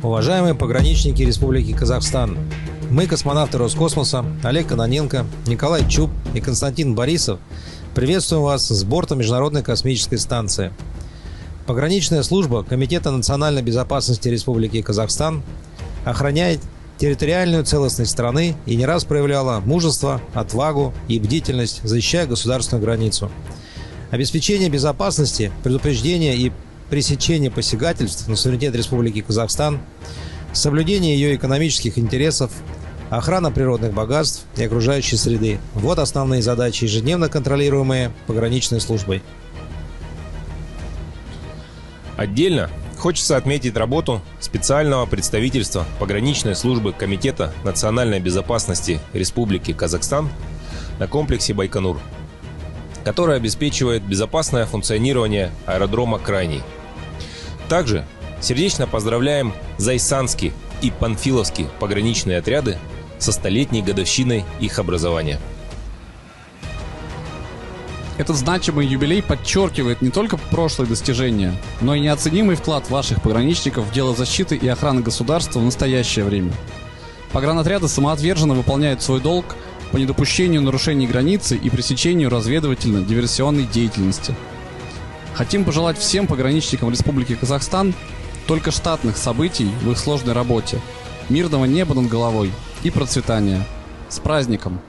Уважаемые пограничники Республики Казахстан, мы, космонавты Роскосмоса Олег Кононенко, Николай Чуб и Константин Борисов, приветствуем вас с борта Международной космической станции. Пограничная служба Комитета национальной безопасности Республики Казахстан охраняет территориальную целостность страны и не раз проявляла мужество, отвагу и бдительность, защищая государственную границу. Обеспечение безопасности, предупреждение и пресечение посягательств на суверенитет Республики Казахстан, соблюдение ее экономических интересов, охрана природных богатств и окружающей среды – вот основные задачи, ежедневно контролируемые пограничной службой. Отдельно хочется отметить работу специального представительства пограничной службы Комитета национальной безопасности Республики Казахстан на комплексе Байконур, которая обеспечивает безопасное функционирование аэродрома «Крайний». Также сердечно поздравляем Зайсанский и Панфиловский пограничные отряды со 100-летней годовщиной их образования. Этот значимый юбилей подчеркивает не только прошлые достижения, но и неоценимый вклад ваших пограничников в дело защиты и охраны государства в настоящее время. Погранотряды самоотверженно выполняют свой долг по недопущению нарушений границы и пресечению разведывательно-диверсионной деятельности. Хотим пожелать всем пограничникам Республики Казахстан только штатных событий в их сложной работе, мирного неба над головой и процветания. С праздником!